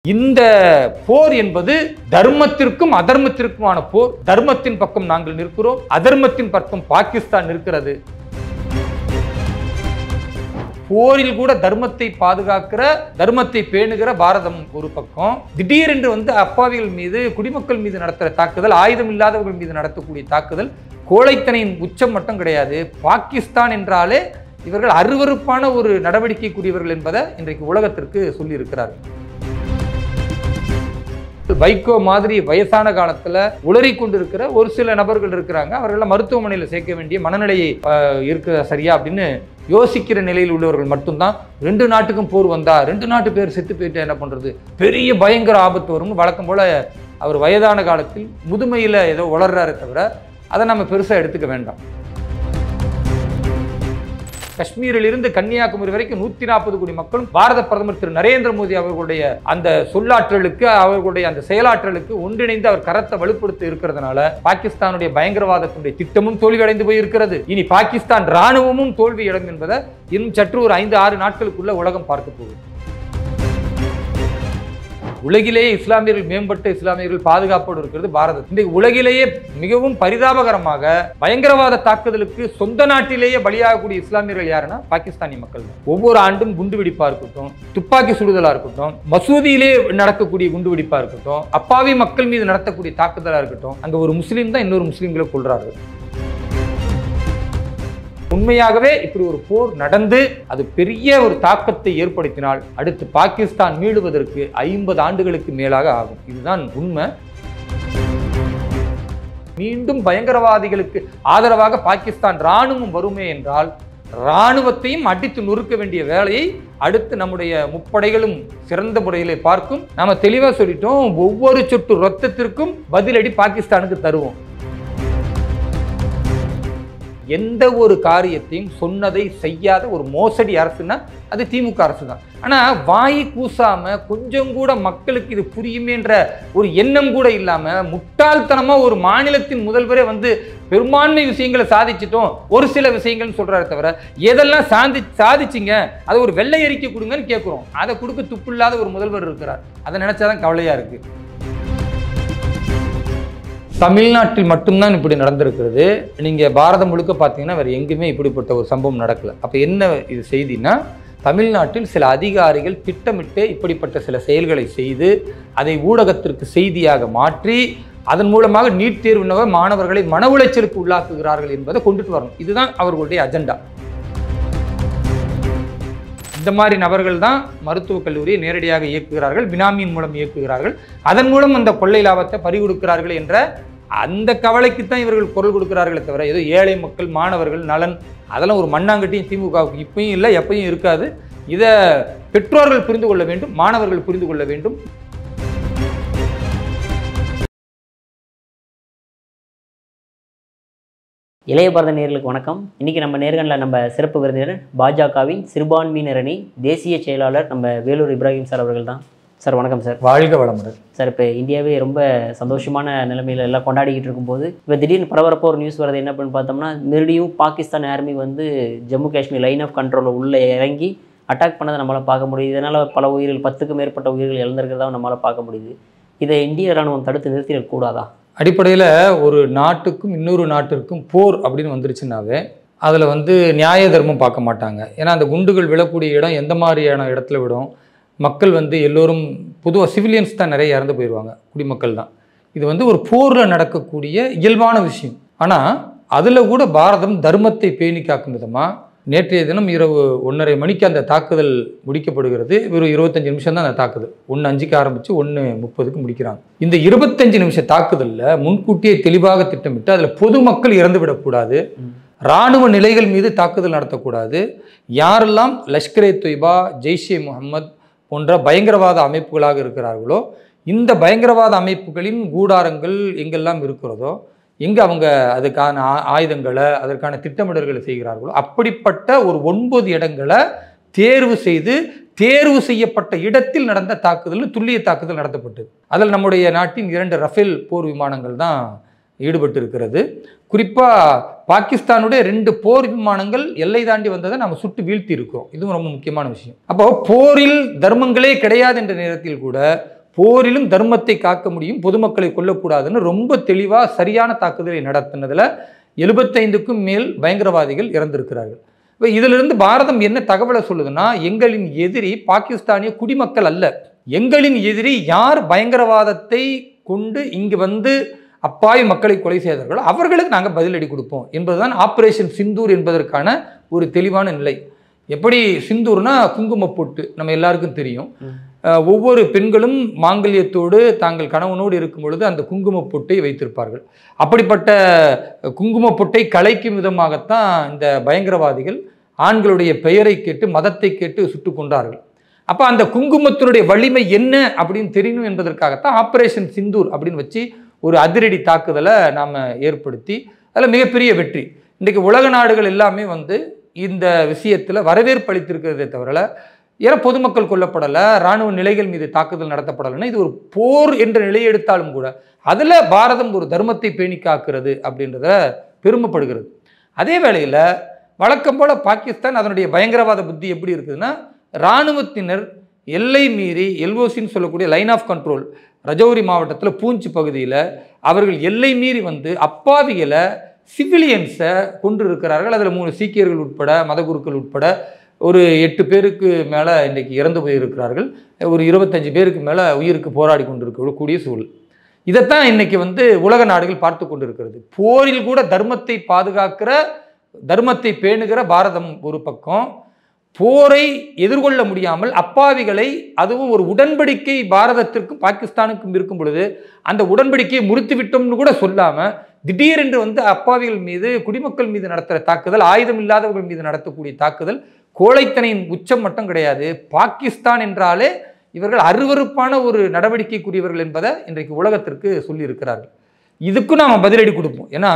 இந்த போர் என்பது தர்மத்திற்கும் அதர்மத்திற்குமான போர். தர்மத்தின் பக்கம் நாங்கள் நிற்கிறோம், அதர்மத்தின் பக்கம் பாகிஸ்தான் நிற்கிறது. போரில் கூட தர்மத்தை பாதுகாக்கிற, தர்மத்தை பேணுகிற பாரதம் ஒரு பக்கம், திடீரென்று அப்பாவிகள் மீது, குடிமக்கள் மீது நடத்துகிற தாக்குதல், ஆயுதம் இல்லாதவர்கள் மீது நடத்தக்கூடிய தாக்குதல் கோழைத்தனையின் உச்சம் மட்டும் கிடையாது. பாகிஸ்தான் என்றாலே இவர்கள் அருவருப்பான ஒரு நடவடிக்கை கூடியவர்கள் என்பதை இன்றைக்கு உலகத்திற்கு சொல்லி இருக்கிறார்கள். வைகோ மாதிரி வயசான காலத்துல உளறி கொண்டிருக்கிற ஒரு சில நபர்கள் இருக்கிறாங்க. அவர்கள் மருத்துவமனையில் சேர்க்க வேண்டிய மனநிலையை இருக்க சரியா அப்படின்னு யோசிக்கிற நிலையில் உள்ளவர்கள் மட்டும்தான். 2 நாட்டுக்கும் போர் வந்தா 2 நாட்டு பேர் செத்து போயிட்டு என்ன பண்றது, பெரிய பயங்கர ஆபத்து வரும். வழக்கம் போல அவர் வயதான காலத்தில் முதுமையில ஏதோ உளர்றாரு தவிர அதை நம்ம பெருசா எடுத்துக்க வேண்டாம். காஷ்மீரில் இருந்து கன்னியாகுமரி வரைக்கும் 140 கோடி மக்களும் பாரத பிரதமர் திரு நரேந்திர மோடி அவர்களுடைய அந்த சொல்லாற்றலுக்கு, அவர்களுடைய அந்த செயலாற்றலுக்கு ஒன்றிணைந்து அவர் கரத்தை வலுப்படுத்தி இருக்கிறதுனால பாகிஸ்தானுடைய பயங்கரவாதத்தினுடைய திட்டமும் தோல்வியடைந்து போயிருக்கிறது. இனி பாகிஸ்தான் ராணுவமும் தோல்வியடையும் என்பதை இன்னும் சற்று ஒரு 5-6 நாட்களுக்குள்ள உலகம் பார்க்க போகுது. உலகிலேயே இஸ்லாமியர்கள், மேம்பட்ட இஸ்லாமியர்கள் பாதுகாப்போடு இருக்கிறது பாரதம். இன்றைக்கு உலகிலேயே மிகவும் பரிதாபகரமாக பயங்கரவாத தாக்குதலுக்கு சொந்த நாட்டிலேயே பலியாகக்கூடிய இஸ்லாமியர்கள் யாருன்னா பாகிஸ்தானி மக்கள். ஒவ்வொரு ஆண்டும் குண்டுவெடிப்பா இருக்கட்டும், துப்பாக்கி சுடுதலா இருக்கட்டும், மசூதியிலே நடக்கக்கூடிய குண்டுவெடிப்பா இருக்கட்டும், அப்பாவி மக்கள் மீது நடத்தக்கூடிய தாக்குதலா இருக்கட்டும், அங்க ஒரு முஸ்லீம் தான் இன்னொரு முஸ்லீம்களை கொல்றாரு. உண்மையாகவே இப்படி ஒரு போர் நடந்து அது பெரிய ஒரு தாக்கத்தை ஏற்படுத்தினால் அடுத்து பாகிஸ்தான் மீளுவதற்கு 50 ஆண்டுகளுக்கு மேலாக ஆகும். இதுதான் உண்மை. மீண்டும் பயங்கரவாதிகளுக்கு ஆதரவாக பாகிஸ்தான் ராணுவம் வருமே என்றால் ராணுவத்தையும் அடித்து நொறுக்க வேண்டிய வேலையை அடுத்து நம்முடைய முப்படைகளும் சிறந்த முறையிலே பார்க்கும். நாம தெளிவா சொல்லிட்டோம், ஒவ்வொரு சொட்டு ரத்தத்திற்கும் பதிலடி பாகிஸ்தானுக்கு தருவோம். எந்த ஒரு காரியத்தையும் சொன்னதை செய்யாத ஒரு மோசடி அரசுன்னா அது திமுக அரசு தான். ஆனா வாய் கூசாம கொஞ்சம் கூட மக்களுக்கு இது புரியுமேன்ற ஒரு எண்ணம் கூட இல்லாம முட்டாள்தனமா ஒரு மாநிலத்தின் முதல்வரே பெரும்பான்மை விஷயங்களை சாதிச்சிட்டோம், ஒரு சில விஷயங்கள் சொல்றாரு தவிர எதெல்லாம் சாதிச்சிங்க அதை ஒரு வெள்ளை அறிக்கை கொடுங்கன்னு கேட்கிறோம். அதை கொடுக்க துப்பு இல்லாத ஒரு முதல்வர் இருக்கிறார். அதை நினைச்சாதான் கவலையா இருக்கு. தமிழ்நாட்டில் மட்டும்தான் இப்படி நடந்திருக்கிறது. நீங்க பாரதம் முழுக்க பார்த்தீங்கன்னா வேற எங்குமே இப்படிப்பட்ட ஒரு சம்பவம் நடக்கல. அப்ப என்ன இது செய்தின்னா, தமிழ்நாட்டில் சில அதிகாரிகள் திட்டமிட்டு இப்படிப்பட்ட சில செயல்களை செய்து அதை ஊடகத்திற்கு செய்தியாக மாற்றி அதன் மூலமாக நீட் தேர்வு மாணவர்களை மன உளைச்சலுக்கு உள்ளாக்குகிறார்கள் என்பதை கொண்டுட்டு வரணும். இதுதான் அவர்களுடைய அஜெண்டா. இந்த மாதிரி நபர்கள் தான் மருத்துவக் கல்லூரியை நேரடியாக இயக்குகிறார்கள், பினாமியின் மூலம் இயக்குகிறார்கள், அதன் மூலம் அந்த கொள்ளை லாபத்தை பறிகொடுக்கிறார்கள் என்ற அந்த கவலைக்கு தான் இவர்கள் குரல் கொடுக்கிறார்களே தவிர ஏதோ ஏழை மக்கள், மாணவர்கள் நலன் அதெல்லாம் ஒரு மண்ணாங்கட்டியும் திமுகவுக்கு இப்பயும் இல்லை, எப்பயும் இருக்காது. இதை பெற்றோர்கள் புரிந்து கொள்ள வேண்டும், மாணவர்கள் புரிந்து கொள்ள வேண்டும். இளைய பாரத நேயர்களுக்கு வணக்கம். இன்றைக்கி நம்ம நேர்காணலில் நம்ம சிறப்பு விருந்தினர் பாஜகவின் சிறுபான்மையினர் அணி தேசிய செயலாளர் நம்ம வேலூர் இப்ராஹிம் சார் அவர்கள் தான். சார் வணக்கம் சார். வாழ்க வளமுடன் சார். இப்போ இந்தியாவே ரொம்ப சந்தோஷமான நிலைமையில் எல்லாம் கொண்டாடிக்கிட்டு இருக்கும்போது இப்போ திடீர்னு பரபரப்பாக ஒரு நியூஸ் வருது. என்ன பண்ணு பார்த்தோம்னா, மறுபடியும் Pakistan army Jammu Kashmir line of கண்ட்ரோலில் உள்ளே இறங்கி அட்டாக் பண்ணதை நம்மளால் பார்க்க முடியுது. இதனால் பல உயிர்கள், 10க்கும் மேற்பட்ட உயிர்கள் இழந்திருக்கிறதா நம்மளால் பார்க்க முடியுது. இதை இந்திய ராணுவம் தடுத்து நிறுத்திடக்கூடாதா? அடிப்படையில் ஒரு நாட்டுக்கும் இன்னொரு நாட்டிற்கும் போர் அப்படின்னு வந்துருச்சுன்னாவே அதில் நியாய தர்மம் பார்க்க மாட்டாங்க. ஏன்னா அந்த குண்டுகள் விழக்கூடிய இடம் எந்த மாதிரியான இடத்துல விடும், மக்கள் எல்லோரும் பொதுவாக சிவிலியன்ஸ் தான் நிறைய இறந்து போயிடுவாங்க, குடிமக்கள் தான். இது ஒரு போரில் நடக்கக்கூடிய இயல்பான விஷயம். ஆனால் அதில் கூட பாரதம் தர்மத்தை பேணி காக்கும் விதமாக நேற்றைய தினம் இரவு 1:30 மணிக்கு அந்த தாக்குதல் முடிக்கப்படுகிறது. வெறும் 25 நிமிஷம் தான் அந்த தாக்குதல். 1:05க்கு ஆரம்பித்து 1:30க்கு முடிக்கிறாங்க. இந்த 25 நிமிஷ தாக்குதலில் முன்கூட்டியே தெளிவாக திட்டமிட்டு அதில் பொதுமக்கள் இறந்து விடக்கூடாது, இராணுவ நிலைகள் மீது தாக்குதல் நடத்தக்கூடாது, யாரெல்லாம் லஷ்கர்-ஏ தொய்பா, ஜெய்ஷே முகமது போன்ற பயங்கரவாத அமைப்புகளாக இருக்கிறார்களோ இந்த பயங்கரவாத அமைப்புகளின் கூடாரங்கள் எங்கெல்லாம் இருக்கிறதோ, எங்கே அவங்க அதுக்கான ஆயுதங்களை, அதற்கான திட்டமிடல்களை செய்கிறார்களோ அப்படிப்பட்ட ஒரு 9 இடங்களை தேர்வு செய்யப்பட்ட இடத்தில் நடந்த தாக்குதல், துல்லிய தாக்குதல் நடத்தப்பட்டது. அதில் நம்முடைய நாட்டின் 2 ரஃபேல் போர் விமானங்கள் தான் ஈடுபட்டு இருக்கிறது. குறிப்பாக பாகிஸ்தானுடைய 2 போர் விமானங்கள் எல்லை தாண்டி வந்ததை நம்ம சுட்டு வீழ்த்தி இருக்கோம். இதுவும் ரொம்ப முக்கியமான விஷயம். அப்போ போரில் தர்மங்களே கிடையாது என்ற நேரத்தில் கூட போரிலும் தர்மத்தை காக்க முடியும், பொதுமக்களை கொல்லக்கூடாதுன்னு ரொம்ப தெளிவாக சரியான தாக்குதலை நடத்தினதில் 75க்கும் மேல் பயங்கரவாதிகள் இறந்திருக்கிறார்கள். இப்போ இதிலிருந்து பாரதம் என்ன தகவலை சொல்லுதுன்னா, எங்களின் எதிரி பாகிஸ்தானிய குடிமக்கள் அல்ல, எங்களின் எதிரி யார் பயங்கரவாதத்தை கொண்டு இங்கு வந்து அப்பாவி மக்களை கொலை செய்தார்களோ அவர்களுக்கு நாங்கள் பதிலடி கொடுப்போம் என்பதுதான் ஆபரேஷன் சிந்தூர் என்பதற்கான ஒரு தெளிவான நிலை. எப்படி சிந்தூர்னா குங்குமப்பொட்டு நம்ம எல்லாருக்கும் தெரியும். ஒவ்வொரு பெண்களும் மாங்கல்யத்தோடு தாங்கள் கணவனோடு இருக்கும் பொழுது அந்த குங்குமப்பொட்டை வைத்திருப்பார்கள். அப்படிப்பட்ட குங்குமப்பொட்டை கலைக்கும் விதமாகத்தான் இந்த பயங்கரவாதிகள் ஆண்களுடைய பெயரை கேட்டு மதத்தை கேட்டு சுட்டு கொண்டார்கள். அப்போ அந்த குங்குமத்தினுடைய வலிமை என்ன அப்படின்னு தெரியணும் என்பதற்காகத்தான் ஆபரேஷன் சிந்தூர் அப்படின்னு வச்சு ஒரு அதிரடி தாக்குதலை நாம் ஏற்படுத்தி அதில் மிகப்பெரிய வெற்றி. இன்றைக்கு உலக நாடுகள் எல்லாமே வந்து இந்த விஷயத்தில் வரவேற்பு அளித்திருக்கிறதே தவிர ஏன்னா பொதுமக்கள் கொல்லப்படலை, இராணுவ நிலைகள் மீது தாக்குதல் நடத்தப்படலைன்னா இது ஒரு போர் என்ற நிலையை எடுத்தாலும் கூட அதில் பாரதம் ஒரு தர்மத்தை பேணி காக்கிறது அப்படின்றத பெருமைப்படுகிறது. அதே வேளையில் வழக்கம் போல் பாகிஸ்தான் அதனுடைய பயங்கரவாத புத்தி எப்படி இருக்குதுன்னா, இராணுவத்தினர் எல்லை மீறி எல்ஓசின்னு சொல்லக்கூடிய லைன் ஆஃப் கண்ட்ரோல் ரஜௌரி மாவட்டத்தில் பூஞ்ச் பகுதியில் அவர்கள் எல்லை மீறி வந்து அப்பாவிகளை சிவிலியன்ஸை கொண்டு இருக்கிறார்கள். அதில் 3 சீக்கியர்கள் உட்பட மதகுருக்கள் உட்பட ஒரு 8 பேருக்கு மேலே இன்றைக்கு இறந்து போயிருக்கிறார்கள். ஒரு 25 பேருக்கு மேலே உயிருக்கு போராடி கொண்டிருக்கக்கூடிய சூழல். இதைத்தான் இன்னைக்கு வந்து உலக நாடுகள் பார்த்து கொண்டு இருக்கிறது. போரில் கூட தர்மத்தை பாதுகாக்கிற, தர்மத்தை பேணுகிற பாரதம் ஒரு பக்கம், போரை எதிர்கொள்ள முடியாமல் அப்பாவிகளை, அதுவும் ஒரு உடன்படிக்கை பாரதத்திற்கும் பாகிஸ்தானுக்கும் இருக்கும் பொழுது அந்த உடன்படிக்கையை முறித்து விட்டோம்னு கூட சொல்லாமல் திடீரென்று வந்து அப்பாவிகள் மீது, குடிமக்கள் மீது நடத்துகிற தாக்குதல், ஆயுதம் இல்லாதவர்கள் மீது நடத்தக்கூடிய தாக்குதல் கோழைத்தனையின் உச்சம் மட்டும் கிடையாது. பாகிஸ்தான் என்றாலே இவர்கள் அருவருப்பான ஒரு நடவடிக்கைக்குரியவர்கள் என்பதை இன்றைக்கு உலகத்திற்கு சொல்லி இருக்கிறார்கள். இதுக்கும் நாம் பதிலடி கொடுப்போம். ஏன்னா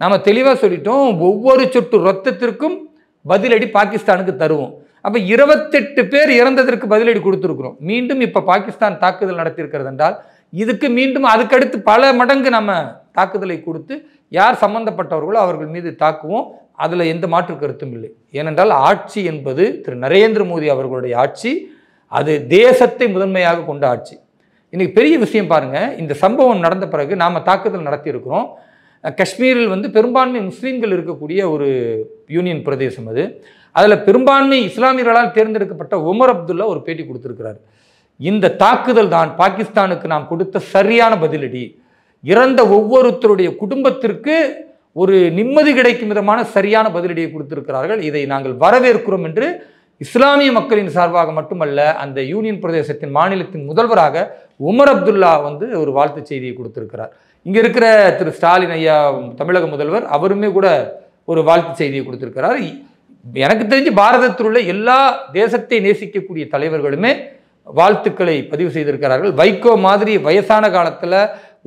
நாம் தெளிவாக சொல்லிட்டோம், ஒவ்வொரு சொட்டு ரத்தத்திற்கும் பதிலடி பாகிஸ்தானுக்கு தருவோம். அப்போ 28 பேர் இறந்ததற்கு பதிலடி கொடுத்துருக்குறோம். மீண்டும் இப்போ பாகிஸ்தான் தாக்குதல் நடத்தியிருக்கிறது என்றால் இதுக்கு மீண்டும் அதுக்கடுத்து பல மடங்கு நம்ம தாக்குதலை கொடுத்து யார் சம்பந்தப்பட்டவர்களோ அவர்கள் மீது தாக்குவோம். அதில் எந்த மாற்று கருத்தும் இல்லை. ஏனென்றால் ஆட்சி என்பது திரு நரேந்திர மோடி அவர்களுடைய ஆட்சி, அது தேசத்தை முதன்மையாக கொண்ட ஆட்சி. இன்னைக்கு பெரிய விஷயம் பாருங்கள், இந்த சம்பவம் நடந்த பிறகு நாம் தாக்குதல் நடத்தியிருக்கிறோம். காஷ்மீரில் வந்து பெரும்பான்மை முஸ்லீம்கள் இருக்கக்கூடிய ஒரு யூனியன் பிரதேசம் அது. அதில் பெரும்பான்மை இஸ்லாமியர்களால் தேர்ந்தெடுக்கப்பட்ட உமர் அப்துல்லா ஒரு பேட்டி கொடுத்திருக்கிறார். இந்த தாக்குதல் தான் பாகிஸ்தானுக்கு நாம் கொடுத்த சரியான பதிலடி, இறந்த ஒவ்வொருத்தருடைய குடும்பத்திற்கு ஒரு நிம்மதி கிடைக்கும் விதமான சரியான பதிலடியை கொடுத்திருக்கிறார்கள். இதை நாங்கள் வரவேற்கிறோம் என்று இஸ்லாமிய மக்களின் சார்பாக மட்டுமல்ல, அந்த யூனியன் பிரதேசத்தின் மாநிலத்தின் முதல்வராக உமர் அப்துல்லா வந்து ஒரு வாழ்த்து செய்தியை கொடுத்திருக்கிறார். இங்கே இருக்கிற திரு ஸ்டாலின் ஐயா தமிழக முதல்வர் அவருமே கூட ஒரு வாழ்த்து செய்தியை கொடுத்திருக்கிறார். எனக்கு தெரிஞ்சு பாரதத்தில் உள்ள எல்லா தேசத்தை நேசிக்கக்கூடிய தலைவர்களுமே வாழ்த்துக்களை பதிவு செய்திருக்கிறார்கள். வைகோ மாதிரி வயசான காலத்தில்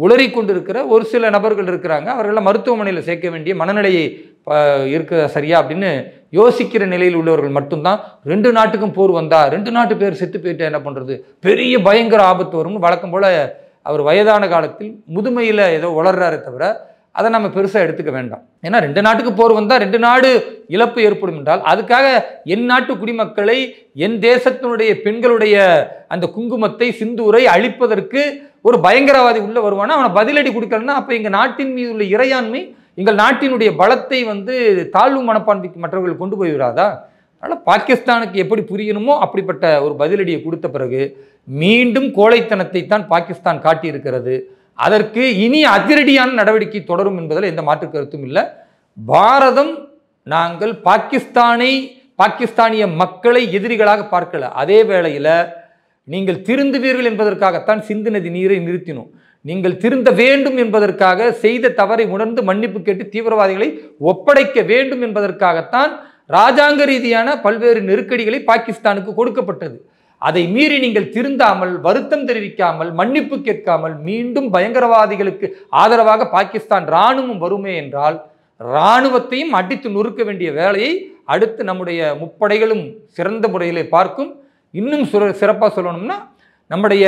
உளறி கொண்டிருக்கிற ஒரு சில நபர்கள் இருக்கிறாங்க, அவர்களெல்லாம் மருத்துவமனையில் சேர்க்க வேண்டிய மனநிலையை இருக்க சரியா அப்படின்னு யோசிக்கிற நிலையில் உள்ளவர்கள் மட்டும்தான் 2 நாட்டுக்கும் போர் வந்தா 2 நாட்டு பேர் செத்து போயிட்டு என்ன பண்ணுறது, பெரிய பயங்கர ஆபத்து வரும்னு வழக்கம் போல் அவர் வயதான காலத்தில் முதுமையில் ஏதோ வளர்றாரே தவிர அதை நம்ம பெருசாக எடுத்துக்க வேண்டாம். ஏன்னா 2 நாட்டுக்கு போர் வந்தால் 2 நாடு இழப்பு ஏற்படும் என்றால் அதுக்காக என் நாட்டு குடிமக்களை, என் தேசத்தினுடைய பெண்களுடைய அந்த குங்குமத்தை சிந்தூரை அழிப்பதற்கு ஒரு பயங்கரவாதி உள்ள வருவானா, அவனை பதிலடி கொடுக்கலன்னா அப்போ எங்கள் நாட்டின் மீது உள்ள இறையாண்மை, எங்கள் நாட்டினுடைய பலத்தை வந்து தாழ்வு மனப்பான்மைக்கு மற்றவர்கள் கொண்டு போய் விடாதா? அதனால் பாகிஸ்தானுக்கு எப்படி புரியணுமோ அப்படிப்பட்ட ஒரு பதிலடியை கொடுத்த பிறகு மீண்டும் கோழைத்தனத்தை தான் பாகிஸ்தான் காட்டியிருக்கிறது. அதற்கு இனி அதிரடியான நடவடிக்கை தொடரும் என்பதில் எந்த மாற்று கருத்தும் இல்லை. பாரதம் நாங்கள் பாகிஸ்தானிய மக்களை எதிரிகளாக பார்க்கல. அதே வேளையில் நீங்கள் திருந்துவீர்கள் என்பதற்காகத்தான் சிந்து நதி நீரை நிறுத்தினோம். நீங்கள் திருந்த வேண்டும் என்பதற்காக, செய்த தவறை உணர்ந்து மன்னிப்பு கேட்டு தீவிரவாதிகளை ஒப்படைக்க வேண்டும் என்பதற்காகத்தான் ராஜாங்க ரீதியான பல்வேறு நெருக்கடிகளை பாகிஸ்தானுக்கு கொடுக்கப்பட்டது. அதை மீறி நீங்கள் திருந்தாமல், வருத்தம் தெரிவிக்காமல், மன்னிப்பு கேட்காமல் மீண்டும் பயங்கரவாதிகளுக்கு ஆதரவாக பாகிஸ்தான் இராணுவம் வருமே என்றால் இராணுவத்தையும் அடித்து நொறுக்க வேண்டிய வேலையை அடுத்து நம்முடைய முப்படைகளும் சிறந்த முறையிலே பார்க்கும். இன்னும் சிறப்பாக சொல்லணும்னா, நம்முடைய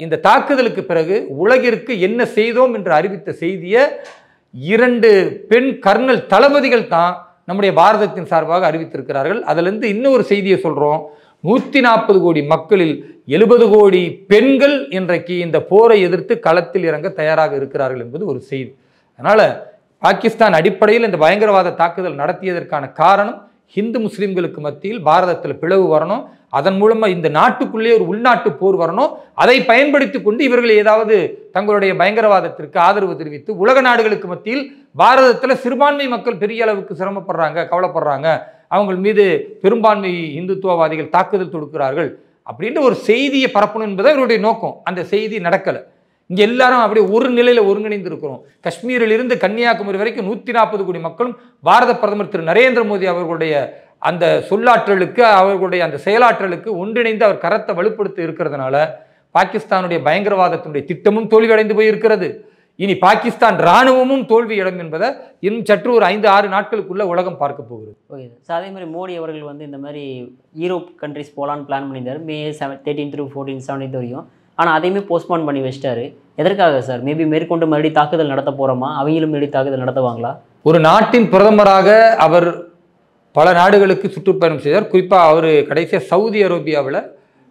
இந்த தாக்குதலுக்கு பிறகு உலகிற்கு என்ன செய்தோம் என்று அறிவித்த செய்தியை 2 பெண் கர்னல் தளபதிகள் தான் நம்முடைய பாரதத்தின் சார்பாக அறிவித்திருக்கிறார்கள். அதிலிருந்து இன்னொரு செய்தியை சொல்றோம். 140 கோடி மக்களில் 70 கோடி பெண்கள் இன்றைக்கு இந்த போரை எதிர்த்து களத்தில் இறங்க தயாராக இருக்கிறார்கள் என்பது ஒரு செய்தி. அதனால பாகிஸ்தான் அடிப்படையில் இந்த பயங்கரவாத தாக்குதல் நடத்தியதற்கான காரணம் ஹிந்து முஸ்லிம்களுக்கு மத்தியில் பாரதத்தில் பிளவு வரணும், அதன் மூலமா இந்த நாட்டுக்குள்ளே ஒரு உள்நாட்டு போர் வரணும், அதை பயன்படுத்தி கொண்டு இவர்கள் ஏதாவது தங்களுடைய பயங்கரவாதத்திற்கு ஆதரவு தெரிவித்து உலக நாடுகளுக்கு மத்தியில் பாரதத்தில் சிறுபான்மை மக்கள் பெரிய அளவுக்கு சிரமப்படுறாங்க, கவலைப்படுறாங்க, அவங்க மீது பெரும்பான்மை இந்துத்துவவாதிகள் தாக்குதல் தொடுக்கிறார்கள் அப்படின்ற ஒரு செய்தியை பரப்பணும் என்பது அவருடைய நோக்கம். அந்த செய்தி நடக்கலை. இங்கே எல்லாரும் அப்படியே ஒரு நிலையில் ஒருங்கிணைந்து இருக்கிறோம். காஷ்மீரிலிருந்து கன்னியாகுமரி வரைக்கும் 140 கோடி மக்களும் பாரத பிரதமர் திரு நரேந்திர மோடி அவர்களுடைய அந்த சொல்லாற்றலுக்கு, அவர்களுடைய அந்த செயலாற்றலுக்கு ஒன்றிணைந்து அவர் கரத்தை வலுப்படுத்தி இருக்கிறதுனால பாகிஸ்தானுடைய பயங்கரவாதத்தினுடைய திட்டமும் தோல்வியடைந்து போயிருக்கிறது. இனி பாகிஸ்தான் இராணுவமும் தோல்வியிடும் என்பதை இன்னும் சற்று ஒரு 5-6 நாட்களுக்குள்ள உலகம் பார்க்க போகிறது. Okay sir. அதே மாதிரி மோடி அவர்கள் வந்து இந்த மாதிரி யூரோப் கண்ட்ரிஸ் போகலான்னு பிளான் பண்ணியிருந்தார் May 13 through 14, 17 வரையும். ஆனால் அதையுமே போஸ்ட்போன் பண்ணி வச்சிட்டாரு. எதற்காக சார்? மேபி மேற்கொண்டு மறுபடியும் தாக்குதல் நடத்த போகிறோமா? அவங்களும் மறுபடியும் தாக்குதல் நடத்துவாங்களா? ஒரு நாட்டின் பிரதமராக அவர் பல நாடுகளுக்கு சுற்றுப்பயணம் செய்தார். குறிப்பாக அவர் கடைசியாக சவுதி அரேபியாவில்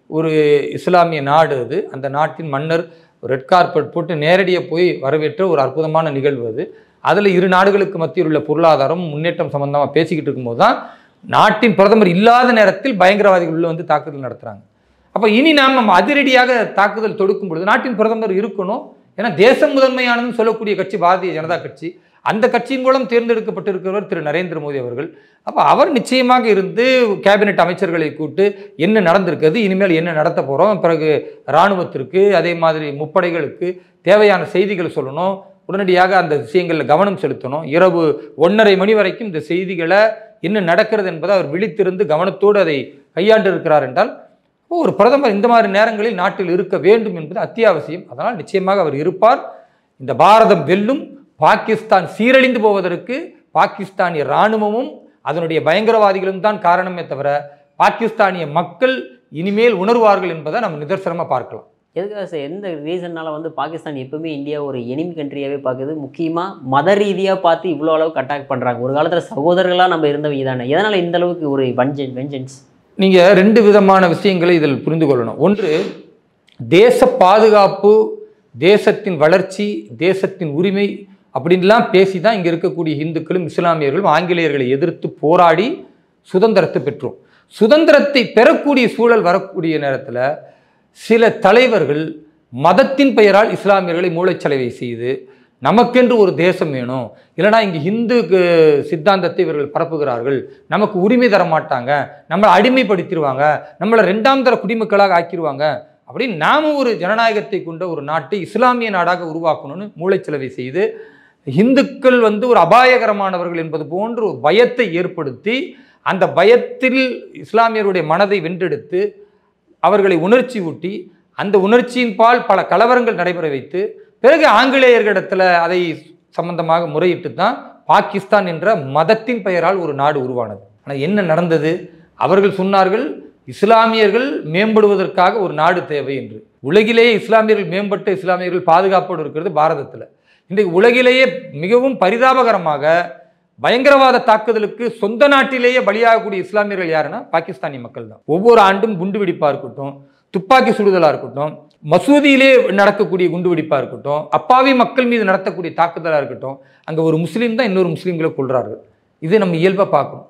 ஒரு இஸ்லாமிய நாடு அது. அந்த நாட்டின் மன்னர் ரெட் கார்பெட் போட்டு நேரடியாக போய் வரவேற்ற ஒரு அற்புதமான நிகழ்வு அது. அதில் 2 நாடுகளுக்கு மத்தியில் உள்ள பொருளாதாரம் முன்னேற்றம் சம்பந்தமாக பேசிக்கிட்டு இருக்கும்போது தான் நாட்டின் பிரதமர் இல்லாத நேரத்தில் பயங்கரவாதிகள் உள்ள வந்து தாக்குதல் நடத்துகிறாங்க. அப்போ இனி நாம் அதிரடியாக தாக்குதல் தொடுக்கும் பொழுது நாட்டின் பிரதமர் இருக்கணும். ஏன்னா தேசம் முதன்மையானதுன்னு சொல்லக்கூடிய கட்சி பாரதிய ஜனதா கட்சி. அந்த கட்சியின் மூலம் தேர்ந்தெடுக்கப்பட்டிருக்கிறவர் திரு நரேந்திர மோடி அவர்கள். அப்போ அவர் நிச்சயமாக இருந்து கேபினெட் அமைச்சர்களை கூட்டு என்ன நடந்திருக்கிறது, இனிமேல் என்ன நடத்த போகிறோம், பிறகு இராணுவத்திற்கு அதே மாதிரி முப்படைகளுக்கு தேவையான செய்திகள் சொல்லணும், உடனடியாக அந்த விஷயங்களில் கவனம் செலுத்தணும். இரவு 1:30 மணி வரைக்கும் இந்த செய்திகளை என்ன நடக்கிறது என்பதை அவர் விழித்திருந்து கவனத்தோடு அதை கையாண்டு இருக்கிறார் என்றால் ஒரு பிரதமர் இந்த மாதிரி நேரங்களில் நாட்டில் இருக்க வேண்டும் என்பது அத்தியாவசியம். அதனால் நிச்சயமாக அவர் இருப்பார். இந்த பாரதம் வெல்லும். பாகிஸ்தான் சீரழிந்து போவதற்கு பாகிஸ்தானிய இராணுவமும் அதனுடைய பயங்கரவாதிகளும் தான் காரணமே தவிர பாகிஸ்தானிய மக்கள் இனிமேல் உணர்வார்கள் என்பதை நம்ம நிதர்சனமாக பார்க்கலாம். எதுக்காக சார்? எந்த ரீசன்னால வந்து பாகிஸ்தான் எப்பவுமே இந்தியா ஒரு எனிமி கண்ட்ரியாகவே பார்க்குது? முக்கியமாக மத ரீதியாக பார்த்து இவ்வளோ அளவுக்கு அட்டாக் பண்ணுறாங்க. ஒரு காலத்தில் சகோதரர்களாக நம்ம இருந்தவங்க தானே, எதனால் இந்த அளவுக்கு ஒரு வெஞ்சன்ஸ்? நீங்கள் 2 விதமான விஷயங்களை இதில் புரிந்து கொள்ளணும். ஒன்று, தேச பாதுகாப்பு, தேசத்தின் வளர்ச்சி, தேசத்தின் உரிமை அப்படின்லாம் பேசி தான் இங்கே இருக்கக்கூடிய இந்துக்களும் இஸ்லாமியர்களும் ஆங்கிலேயர்களை எதிர்த்து போராடி சுதந்திரத்தை பெற்றோம். சுதந்திரத்தை பெறக்கூடிய சூழல் வரக்கூடிய நேரத்தில் சில தலைவர்கள் மதத்தின் பெயரால் இஸ்லாமியர்களை மூளைச்சலவை செய்து நமக்கென்று ஒரு தேசம் வேணும், இல்லைனா இங்கே இந்து சித்தாந்தத்தை இவர்கள் பரப்புகிறார்கள், நமக்கு உரிமை தர மாட்டாங்க, நம்மளை அடிமைப்படுத்திடுவாங்க, நம்மளை 2ஆம் தர குடிமக்களாக ஆக்கிடுவாங்க அப்படின்னு நாம ஒரு ஜனநாயகத்தை கொண்ட ஒரு நாட்டை இஸ்லாமிய நாடாக உருவாக்கணும்னு மூளைச்சலவை செய்து இந்துக்கள் வந்து ஒரு அபாயகரமானவர்கள் என்பது போன்று ஒரு பயத்தை ஏற்படுத்தி அந்த பயத்தில் இஸ்லாமியருடைய மனதை வென்றெடுத்து அவர்களை உணர்ச்சி ஊட்டி அந்த உணர்ச்சியின் பால் பல கலவரங்கள் நடைபெற வைத்து பிறகு ஆங்கிலேயர்களிடத்தில் அதை சம்பந்தமாக முறையிட்டு தான் பாகிஸ்தான் என்ற மதத்தின் பெயரால் ஒரு நாடு உருவானது. ஆனால் என்ன நடந்தது? அவர்கள் சொன்னார்கள் இஸ்லாமியர்கள் மேம்படுவதற்காக ஒரு நாடு தேவை என்று. உலகிலேயே இஸ்லாமியர்கள் மேம்பட்ட இஸ்லாமியர்கள் பாதுகாப்போடு இருக்கிறது பாரதத்தில். இன்றைக்கு உலகிலேயே மிகவும் பரிதாபகரமாக பயங்கரவாத தாக்குதலுக்கு சொந்த நாட்டிலேயே பலியாகக்கூடிய இஸ்லாமியர்கள் யாருன்னா பாகிஸ்தானிய மக்கள் தான். ஒவ்வொரு ஆண்டும் குண்டுவெடிப்பாக இருக்கட்டும், துப்பாக்கி சுடுதலாக இருக்கட்டும், மசூதியிலே நடக்கக்கூடிய குண்டுவெடிப்பாக இருக்கட்டும், அப்பாவி மக்கள் மீது நடத்தக்கூடிய தாக்குதலாக இருக்கட்டும், அங்கே ஒரு முஸ்லீம் தான் இன்னொரு முஸ்லீம்களை கொள்றார்கள். இது நம்ம இயல்பாக பார்க்கணும்.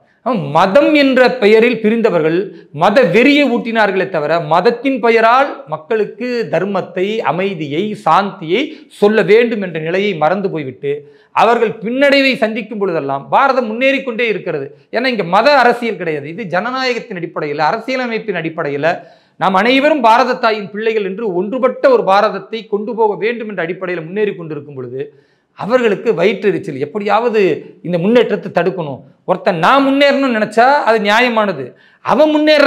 மதம் என்ற பெயரில் பிரிந்தவர்கள் மத வெறியை ஊட்டினார்களே தவிர மதத்தின் பெயரால் மக்களுக்கு தர்மத்தை, அமைதியை, சாந்தியை சொல்ல வேண்டும் என்ற நிலையை மறந்து போய்விட்டு அவர்கள் பின்னடைவை சந்திக்கும் பொழுதெல்லாம் பாரதம் முன்னேறி கொண்டே இருக்கிறது. ஏன்னா இங்கே மத அரசியல் கிடையாது, இது ஜனநாயகத்தின் அடிப்படையில், அரசியலமைப்பின் அடிப்படையில் நாம் அனைவரும் பாரத தாயின் பிள்ளைகள் என்று ஒன்றுபட்ட ஒரு பாரதத்தை கொண்டு போக வேண்டும் என்ற அடிப்படையில் முன்னேறி கொண்டிருக்கும் பொழுது அவர்களுக்கு வயிற்றெரிச்சல். எப்படியாவது இந்த முன்னேற்றத்தை தடுக்கணும். ஒருத்தன் நான் முன்னேறணும்னு நினைச்சா அது நியாயமானது. அவன் முன்னேற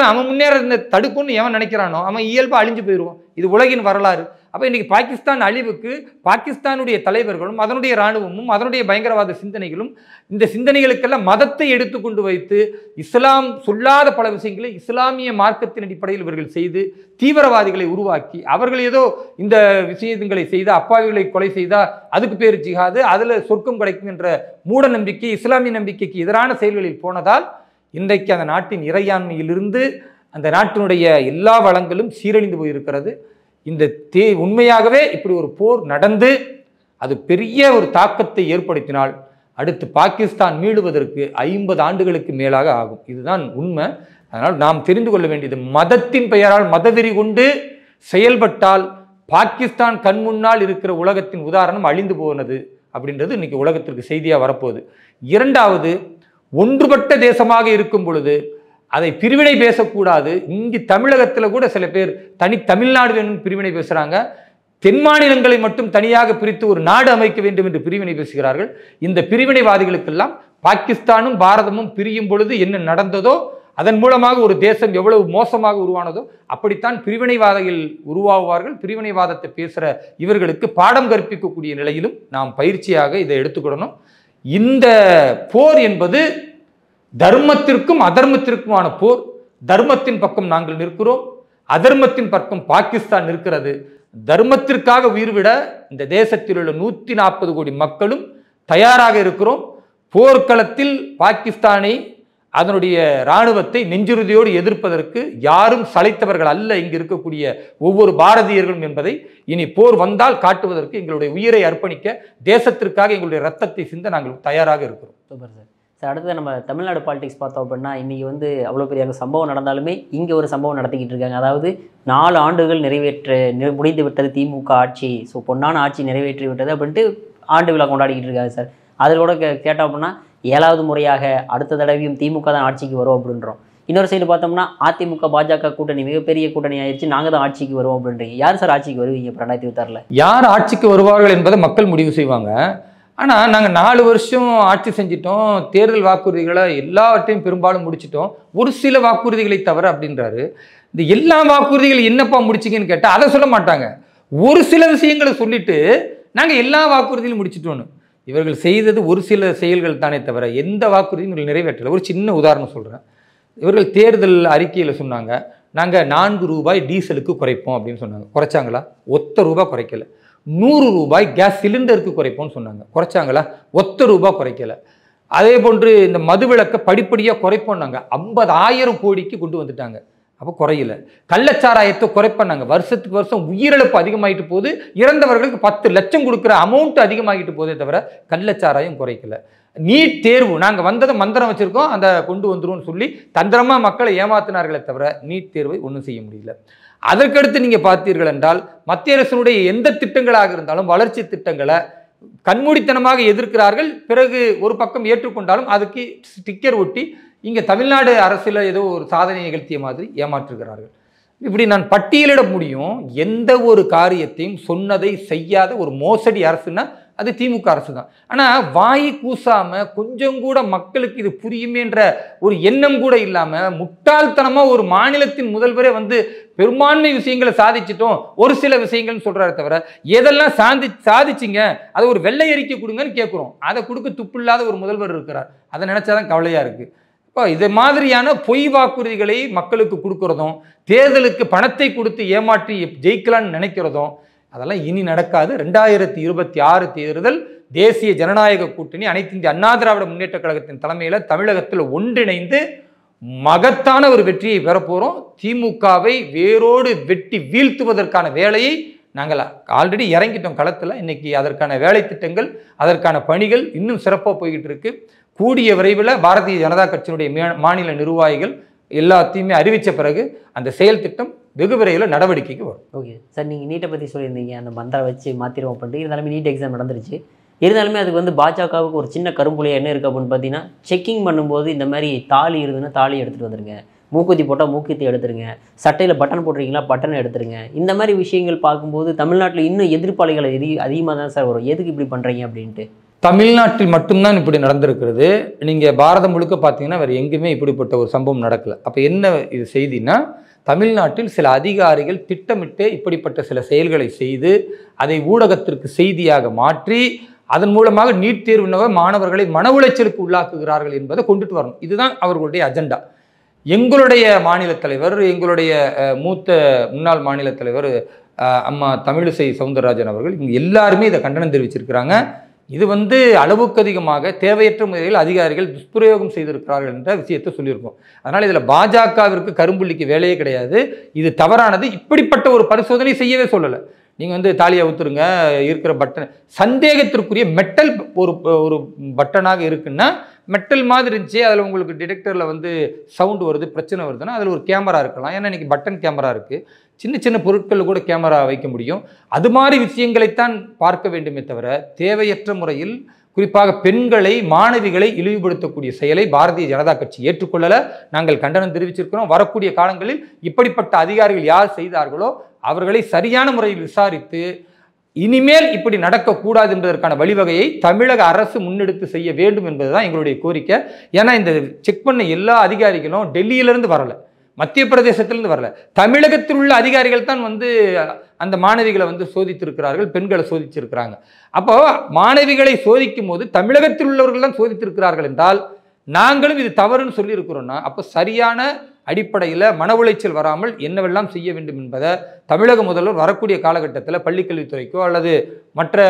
தடுக்கணும்னு எவன் நினைக்கிறானோ அவன் இயல்பா அழிஞ்சு போயிடுவான். இது உலகின் வரலாறு. அப்போ இன்றைக்கி பாகிஸ்தான் அழிவுக்கு பாகிஸ்தானுடைய தலைவர்களும் அதனுடைய இராணுவமும் அதனுடைய பயங்கரவாத சிந்தனைகளும் இந்த சிந்தனைகளுக்கெல்லாம் மதத்தை எடுத்துக்கொண்டு வைத்து இஸ்லாம் சொல்லாத பல விஷயங்களை இஸ்லாமிய மார்க்கத்தின் அடிப்படையில் இவர்கள் செய்து தீவிரவாதிகளை உருவாக்கி அவர்கள் ஏதோ இந்த விஷயங்களை செய்தால் அப்பாவிகளை கொலை செய்தால் அதுக்கு பேர் ஜிஹாது, அதில் சொர்க்கம் கிடைக்கும் என்ற மூட நம்பிக்கை இஸ்லாமிய நம்பிக்கைக்கு எதிரான செயல்களில் போனதால் இன்றைக்கு அந்த நாட்டின் இறையாண்மையிலிருந்து அந்த நாட்டினுடைய எல்லா வளங்களும் சீரழிந்து போயிருக்கிறது. இந்த உண்மையாகவே இப்படி ஒரு போர் நடந்து அது பெரிய ஒரு தாக்கத்தை ஏற்படுத்தினால் அடுத்து பாகிஸ்தான் மீளுவதற்கு 50 ஆண்டுகளுக்கு மேலாக ஆகும். இதுதான் உண்மை. அதனால் நாம் தெரிந்து கொள்ள வேண்டியது, மதத்தின் பெயரால் மதவெறி கொண்டு செயல்பட்டால் பாகிஸ்தான் கண் முன்னால் இருக்கிற உலகத்தின் உதாரணம் அழிந்து போனது அப்படின்றது இன்னைக்கு உலகத்திற்கு செய்தியாக வரப்போகுது. இரண்டாவது, ஒன்றுபட்ட தேசமாக இருக்கும் பொழுது அதை பிரிவினை பேசக்கூடாது. இங்கு தமிழகத்தில் கூட சில பேர் தனி தமிழ்நாடு வேணும் பிரிவினை பேசுகிறாங்க. தென் மாநிலங்களை மட்டும் தனியாக பிரித்து ஒரு நாடு அமைக்க வேண்டும் என்று பிரிவினை பேசுகிறார்கள். இந்த பிரிவினைவாதிகளுக்கெல்லாம் பாகிஸ்தானும் பாரதமும் பிரியும் பொழுது என்ன நடந்ததோ அதன் மூலமாக ஒரு தேசம் எவ்வளவு மோசமாக உருவானதோ அப்படித்தான் பிரிவினைவாதிகள் உருவாகுவார்கள். பிரிவினைவாதத்தை பேசுகிற இவர்களுக்கு பாடம் கற்பிக்கக்கூடிய நிலையிலும் நாம் பயிற்சியாக இதை எடுத்துக்கிடணும். இந்த போர் என்பது தர்மத்திற்கும் அதர்மத்திற்குமான போர். தர்மத்தின் பக்கம் நாங்கள் நிற்கிறோம், அதர்மத்தின் பக்கம் பாகிஸ்தான் நிற்கிறது. தர்மத்திற்காக உயிர்விட இந்த தேசத்தில் உள்ள 140 கோடி மக்களும் தயாராக இருக்கிறோம். போர்க்களத்தில் பாகிஸ்தானை அதனுடைய இராணுவத்தை நெஞ்சுறுதியோடு எதிர்ப்பதற்கு யாரும் சளைத்தவர்கள் அல்ல இங்கு இருக்கக்கூடிய ஒவ்வொரு பாரதியர்களும் என்பதை இனி போர் வந்தால் காட்டுவதற்கு எங்களுடைய உயிரை அர்ப்பணிக்க, தேசத்திற்காக எங்களுடைய ரத்தத்தை சிந்த நாங்கள் தயாராக இருக்கிறோம். Super sir. சார், அடுத்தது நம்ம தமிழ்நாடு பாலிடிக்ஸ் பார்த்தோம் அப்படின்னா இன்றைக்கி வந்து அவ்வளோ பெரிய சம்பவம் நடந்தாலுமே இங்கே ஒரு சம்பவம் நடத்திக்கிட்டு இருக்காங்க. அதாவது 4 ஆண்டுகள் முடிந்து விட்டது திமுக ஆட்சி, ஸோ பொன்னான ஆட்சி நிறைவேற்றி விட்டது அப்படின்ட்டு ஆண்டு விழா கொண்டாடிக்கிட்டு இருக்காங்க சார். அதில் கூட கேட்டோம் அப்படின்னா 7வது முறையாக அடுத்த தடவையும் திமுக தான் ஆட்சிக்கு வரும் அப்படின்றோம். இன்னொரு சைடு பார்த்தோம்னா அதிமுக பாஜக கூட்டணி மிகப்பெரிய கூட்டணி ஆயிடுச்சு, நாங்கள் தான் ஆட்சிக்கு வருவோம் அப்படின்றீங்க. யார் சார் ஆட்சிக்கு வருவீங்க இப்போ 2026? யார் ஆட்சிக்கு வருவார்கள் என்பதை மக்கள் முடிவு செய்வாங்க. ஆனால் நாங்கள் 4 வருஷம் ஆட்சி செஞ்சிட்டோம், தேர்தல் வாக்குறுதிகளை எல்லாவற்றையும் பெரும்பாலும் முடிச்சிட்டோம், ஒரு சில வாக்குறுதிகளை தவிர அப்படின்றாரு. இந்த எல்லா வாக்குறுதிகள் என்னப்பா முடிச்சிங்கன்னு கேட்டால் அதை சொல்ல மாட்டாங்க. ஒரு சில விஷயங்களை சொல்லிட்டு நாங்கள் எல்லா வாக்குறுதிகளும் முடிச்சிட்டோன்னு. இவர்கள் செய்தது ஒரு சில செயல்கள் தானே தவிர எந்த வாக்குறுதியும் இவர்கள் நிறைவேற்றலை. ஒரு சின்ன உதாரணம் சொல்கிறேன். இவர்கள் தேர்தல் அறிக்கையில் சொன்னாங்க, நாங்கள் 4 ரூபாய் டீசலுக்கு குறைப்போம் அப்படின்னு சொன்னாங்க. குறைச்சாங்களா? ₹1 குறைக்கல. 100 ரூபாய் கேஸ் சிலிண்டருக்கு குறைப்போம்னு சொன்னாங்க. குறைச்சாங்களா? ₹1 குறைக்கல. அதே போன்று இந்த மதுவிலக்கை படிப்படியாக குறைப்போம்னாங்க. 50,000 கோடிக்கு கொண்டு வந்துட்டாங்க, அப்போ குறையில. கள்ளச்சாராயத்தை குறைப்பண்ணாங்க. வருஷத்துக்கு வருஷம் உயிரிழப்பு அதிகமாகிட்டு போகுது, இறந்தவர்களுக்கு 10 லட்சம் கொடுக்குற அமௌண்ட் அதிகமாகிட்டு போதே தவிர கள்ளச்சாராயம் குறைக்கல. நீட் தேர்வு நாங்கள் வந்ததை மந்திரம் வச்சுருக்கோம், அந்த கொண்டு வந்துரும்னு சொல்லி தந்திரமாக மக்களை ஏமாத்தினார்களே தவிர நீட் தேர்வை ஒன்றும் செய்ய முடியல. அதற்கடுத்து நீங்கள் பார்த்தீர்கள் என்றால் மத்திய அரசினுடைய எந்த திட்டங்களாக இருந்தாலும் வளர்ச்சி திட்டங்களை கண்மூடித்தனமாக எதிர்க்கிறார்கள். பிறகு ஒரு பக்கம் ஏற்றுக்கொண்டாலும் அதுக்கு ஸ்டிக்கர் ஒட்டி இங்கே தமிழ்நாடு அரசில் ஏதோ ஒரு சாதனை நிகழ்த்திய மாதிரி ஏமாற்றுகிறார்கள். இப்படி நான் பட்டியலிட முடியும். எந்த ஒரு காரியத்தையும் சொன்னதை செய்யாத ஒரு மோசடி அரசுன்னா அது திமுக அரசு தான். ஆனால் வாய் கூசாமல் கொஞ்சம் கூட மக்களுக்கு இது புரியுமேன்ற ஒரு எண்ணம் கூட இல்லாமல் முட்டாள்தனமாக ஒரு மாநிலத்தின் முதல்வரே வந்து பெரும்பான்மை விஷயங்களை சாதிச்சிட்டோம், ஒரு சில விஷயங்கள்னு சொல்கிறாரு தவிர எதெல்லாம் சாதிச்சிங்க அதை ஒரு வெள்ளை அறிக்கை கொடுங்கன்னு கேட்குறோம். அதை கொடுக்க துப்பில்லாத ஒரு முதல்வர் இருக்கிறார். அதை நினச்சாதான் கவலையாக இருக்குது. இப்போ இது மாதிரியான பொய் வாக்குறுதிகளை மக்களுக்கு கொடுக்குறதும், தேர்தலுக்கு பணத்தை கொடுத்து ஏமாற்றி ஜெயிக்கலான்னு நினைக்கிறதும் அதெல்லாம் இனி நடக்காது. 2026 தேர்தல் தேசிய ஜனநாயக கூட்டணி அனைத்து இந்திய அண்ணா திராவிட முன்னேற்ற கழகத்தின் தலைமையில் தமிழகத்தில் ஒன்றிணைந்து மகத்தான ஒரு வெற்றியை பெறப்போகிறோம். திமுகவை வேரோடு வெட்டி வீழ்த்துவதற்கான வேலையை நாங்கள் ஆல்ரெடி இறங்கிட்டோம் களத்தில். இன்னைக்கு அதற்கான வேலை திட்டங்கள், அதற்கான பணிகள் இன்னும் சிறப்பாக போய்கிட்டு இருக்கு. கூடிய விரைவில் பாரதிய ஜனதா கட்சியினுடைய மாநில நிர்வாகிகள் எல்லாத்தையுமே அறிவித்த பிறகு அந்த செயல் திட்டம் வெகு விரைவில் நடவடிக்கைக்கு வரும். ஓகே சார், நீங்கள் நீட்டை பற்றி சொல்லியிருந்தீங்க, அந்த மந்திரம் வச்சு மாற்றிடுவோம் பண்ணிட்டு. இருந்தாலுமே நீட் எக்ஸாம் நடந்துருச்சு. இருந்தாலுமே அதுக்கு வந்து பாஜகவுக்கு ஒரு சின்ன கரும்புலையாக என்ன இருக்குது அப்படின்னு பார்த்தீங்கன்னா, செக்கிங் பண்ணும்போது இந்த மாதிரி தாலி இருந்துன்னா தாலி எடுத்துகிட்டு வந்துருங்க, மூக்குத்தி போட்டால் மூக்குத்தி எடுத்துருங்க, சட்டையில் பட்டன் போட்டிருக்கீங்களா பட்டன் எடுத்துருங்க. இந்த மாதிரி விஷயங்கள் பார்க்கும்போது தமிழ்நாட்டில் இன்னும் எதிர்ப்பாளிகள் அதிகமாக தான் சார் வரும். எதுக்கு இப்படி பண்ணுறீங்க அப்படின்ட்டு. தமிழ்நாட்டில் மட்டும்தான் இப்படி நடந்திருக்கிறது. நீங்கள் பாரதம் முழுக்க பார்த்தீங்கன்னா வேறு எங்கேயுமே இப்படிப்பட்ட ஒரு சம்பவம் நடக்கலை. அப்போ என்ன இது செய்தின்னா, தமிழ்நாட்டில் சில அதிகாரிகள் திட்டமிட்டு இப்படிப்பட்ட சில செயல்களை செய்து அதை ஊடகத்திற்கு செய்தியாக மாற்றி அதன் மூலமாக நீட் தேர்வு மாணவர்களை மன உளைச்சலுக்கு உள்ளாக்குகிறார்கள் என்பதை கொண்டுட்டு வரணும். இதுதான் அவர்களுடைய அஜெண்டா. எங்களுடைய மாநில தலைவர், எங்களுடைய மூத்த முன்னாள் மாநில தலைவர் அம்மா தமிழிசை சவுந்தரராஜன் அவர்கள் இங்கே எல்லாருமே இதை கண்டனம் தெரிவிச்சிருக்கிறாங்க. இது அளவுக்கு அதிகமாக தேவையற்ற முறையில் அதிகாரிகள் துஷ்பிரயோகம் செய்திருக்கிறார்கள் என்ற விஷயத்தை சொல்லியிருக்கோம். அதனால் இதில் பாஜகவிற்கு கரும்புள்ளிக்கு வேலையே கிடையாது. இது தவறானது. இப்படிப்பட்ட ஒரு பரிசோதனை செய்யவே சொல்லலை. நீங்கள் தாலியை ஊத்துருங்க, இருக்கிற பட்டன் சந்தேகத்திற்குரிய மெட்டல் ஒரு பட்டனாக இருக்குன்னா மெட்டல் மாதிரி இருந்துச்சு, அதில் உங்களுக்கு டிடெக்டரில் சவுண்டு வருது, பிரச்சனை வருதுன்னா அதில் ஒரு கேமரா இருக்கலாம். ஏன்னா இன்றைக்கி பட்டன் கேமரா இருக்குது, சின்ன சின்ன பொருட்கள் கூட கேமரா வைக்க முடியும். அது மாதிரி விஷயங்களைத்தான் பார்க்க வேண்டுமே தவிர தேவையற்ற முறையில் குறிப்பாக பெண்களை மாணவிகளை இழிவுபடுத்தக்கூடிய செயலை பாரதிய ஜனதா கட்சி ஏற்றுக்கொள்ளலை. நாங்கள் கண்டனம் தெரிவிச்சிருக்கிறோம். வரக்கூடிய காலங்களில் இப்படிப்பட்ட அதிகாரிகள் யார் செய்தார்களோ அவர்களை சரியான முறையில் விசாரித்து இனிமேல் இப்படி நடக்கக்கூடாது என்பதற்கான வழிவகையை தமிழக அரசு முன்னெடுத்து செய்ய வேண்டும் என்பதுதான் எங்களுடைய கோரிக்கை. ஏன்னா இந்த செக் பண்ண எல்லா அதிகாரிகளும் டெல்லியிலிருந்து வரலை, மத்திய பிரதேசத்திலிருந்து வரல, தமிழகத்தில் உள்ள அதிகாரிகள் தான் அந்த மாணவிகளை சோதித்திருக்கிறார்கள், பெண்களை சோதிச்சிருக்கிறாங்க. அப்போ மாணவிகளை சோதிக்கும் போது தமிழகத்தில் உள்ளவர்கள் தான் சோதித்திருக்கிறார்கள் என்றால் நாங்களும் இது தவறுன்னு சொல்லியிருக்கிறோம்னா அப்போ சரியான அடிப்படையில் மன உளைச்சல் வராமல் என்னவெல்லாம் செய்ய வேண்டும் என்பதை தமிழக முதல்வர் வரக்கூடிய காலகட்டத்தில் பள்ளிக்கல்வித்துறைக்கோ அல்லது மற்ற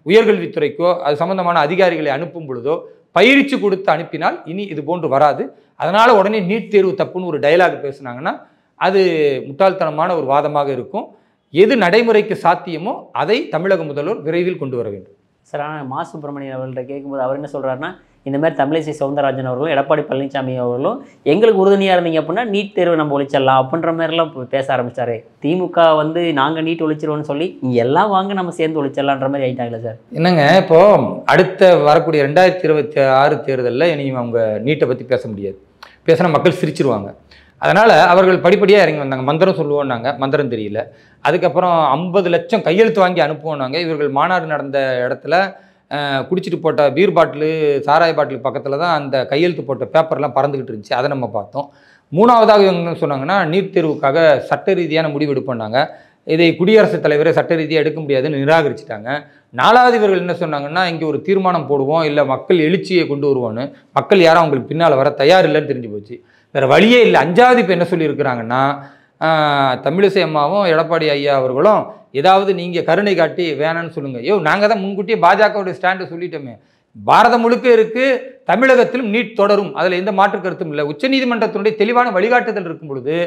உயர்கல்வித்துறைக்கோ அது சம்பந்தமான அதிகாரிகளை அனுப்பும் பொழுதோ பயிற்சி கொடுத்து அனுப்பினால் இனி இது போன்று வராது. அதனால் உடனே நீட் தேர்வு தப்புன்னு ஒரு டயலாக் பேசுனாங்கன்னா அது முட்டாள்தனமான ஒரு வாதமாக இருக்கும். எது நடைமுறைக்கு சாத்தியமோ அதை தமிழக முதல்வர் விரைவில் கொண்டு வர வேண்டும். சார், ஆனால் மா சுப்பிரமணியன் அவர்கள்ட்ட கேட்கும்போது அவர் என்ன சொல்கிறாருன்னா, இந்த மாதிரி தமிழிசை சவுந்தரராஜன் அவர்களும் எடப்பாடி பழனிசாமி அவர்களும் எங்களுக்கு உறுதுணையாக இருந்தீங்க அப்படின்னா நீட் தேர்வு நம்ம ஒழிச்சிடலாம் அப்படின்ற மாதிரிலாம் பேச ஆரம்பிச்சாரு. திமுக நாங்கள் நீட் ஒழிச்சிருவோம்னு சொல்லி எல்லாம் வாங்க நம்ம சேர்ந்து ஒழிச்சிடலான்ற மாதிரி ஆகிட்டாங்களே சார். என்னங்க, இப்போது அடுத்த வரக்கூடிய 2026 தேர்தலில் இனி அவங்க நீட்டை பற்றி பேச முடியாது. பேசினா மக்கள் சிரிச்சிருவாங்க. அதனால் அவர்கள் படிப்படியாக இறங்கி வந்தாங்க. மந்திரம் சொல்லுவோன்னாங்க, மந்திரம் தெரியல. அதுக்கப்புறம் 50 லட்சம் கையெழுத்து வாங்கி அனுப்புவோன்னாங்க. இவர்கள் மாநாடு நடந்த இடத்துல குடிச்சிட்டு போட்ட பீர் பாட்டிலு, சாராய பாட்டில் பக்கத்தில் தான் அந்த கையெழுத்து போட்ட பேப்பர்லாம் பறந்துக்கிட்டு இருந்துச்சு. அதை நம்ம பார்த்தோம். மூணாவதாக இவங்க என்ன சொன்னாங்கன்னா, நீட் தேர்வுக்காக சட்ட ரீதியான முடிவு எடுப்பாங்க. இதை குடியரசுத் தலைவரை சட்ட ரீதியாக எடுக்க முடியாதுன்னு நிராகரிச்சிட்டாங்க. நாலாவது இவர்கள் என்ன சொன்னாங்கன்னா, இங்கே ஒரு தீர்மானம் போடுவோம், இல்லை மக்கள் எழுச்சியை கொண்டு வருவோன்னு. மக்கள் யாரும் அவங்களுக்கு பின்னால் வர தயார் இல்லைன்னு தெரிஞ்சு போச்சு. வேறு வழியே இல்லை. அஞ்சாவது இப்போ என்ன சொல்லியிருக்கிறாங்கன்னா, தமிழிசை அம்மாவும் எடப்பாடி ஐயா அவர்களும் ஏதாவது நீங்கள் கருணை காட்டி வேணான்னு சொல்லுங்கள். நாங்கள் தான் முன்கூட்டியே பாஜகவுடைய ஸ்டாண்டை சொல்லிட்டோமே. பாரதம் முழுக்க இருக்குது, தமிழகத்திலும் நீட் தொடரும், அதில் எந்த மாற்று கருத்தும் இல்லை. உச்சநீதிமன்றத்தினுடைய தெளிவான வழிகாட்டுதல் இருக்கும் பொழுது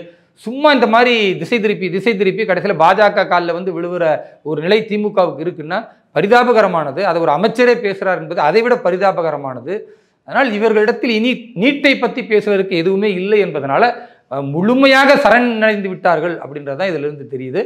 சும்மா இந்த மாதிரி திசை திருப்பி கடைசியில் பாஜக காலில் விழுவுற ஒரு நிலை திமுகவுக்கு இருக்குன்னா பரிதாபகரமானது. அதை ஒரு அமைச்சரே பேசுகிறார் என்பது அதை விட பரிதாபகரமானது. அதனால் இவர்களிடத்தில் இனி நீட்டை பற்றி பேசுவதற்கு எதுவுமே இல்லை என்பதனால முழுமையாக சரணடைந்து விட்டார்கள் அப்படின்றதான் இதிலிருந்து தெரியுது.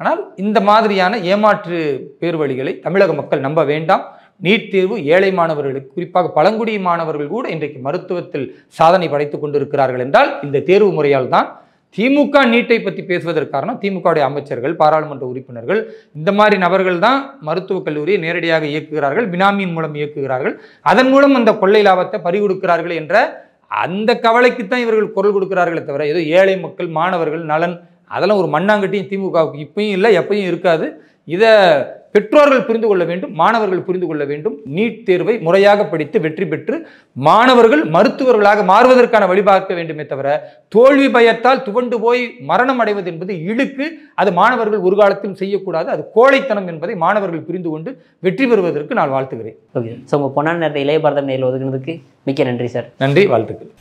ஆனால் இந்த மாதிரியான ஏமாற்று பேர் வழிகளை தமிழக மக்கள் நம்ப வேண்டாம். நீட் தேர்வு ஏழை மாணவர்களுக்கு, குறிப்பாக பழங்குடி மாணவர்கள் கூட இன்றைக்கு மருத்துவத்தில் சாதனை படைத்துக் கொண்டிருக்கிறார்கள் என்றால் இந்த தேர்வு முறையால் தான். திமுக நீட்டை பற்றி பேசுவதற்கு காரணம் திமுகவுடைய அமைச்சர்கள், பாராளுமன்ற உறுப்பினர்கள், இந்த மாதிரி நபர்கள் தான் மருத்துவக் கல்லூரியை நேரடியாக இயக்குகிறார்கள், பினாமியின் மூலம் இயக்குகிறார்கள். அதன் மூலம் அந்த கொள்ளை லாபத்தை பறிகொடுக்கிறார்கள் என்ற அந்த கவலைக்குத்தான் இவர்கள் குரல் கொடுக்கிறார்களே தவிர ஏதோ ஏழை மக்கள் மாணவர்கள் நலன் அதெல்லாம் ஒரு மண்ணாங்கட்டியும் திமுகவுக்கு இப்பயும் இல்லை, எப்பயும் இருக்காது. இதை பெற்றோர்கள் புரிந்து கொள்ள வேண்டும், மாணவர்கள் புரிந்து கொள்ள வேண்டும். நீட் தேர்வை முறையாக படித்து வெற்றி பெற்று மாணவர்கள் மருத்துவர்களாக மாறுவதற்கான வழிபார்க்க வேண்டுமே தவிர தோல்வி பயத்தால் துவண்டு போய் மரணம் அடைவது என்பது இழுக்கு. அது மாணவர்கள் ஒரு காலத்திலும் செய்யக்கூடாது. அது கோழைத்தனம் என்பதை மாணவர்கள் புரிந்து கொண்டு வெற்றி பெறுவதற்கு நான் வாழ்த்துகிறேன். ஓகே, ஸோ உங்கள் பொன்னான நேரத்தை இளைய பாரதம் நேரில் ஒதுக்குனதுக்கு மிக்க நன்றி சார். நன்றி, வாழ்த்துக்கள்.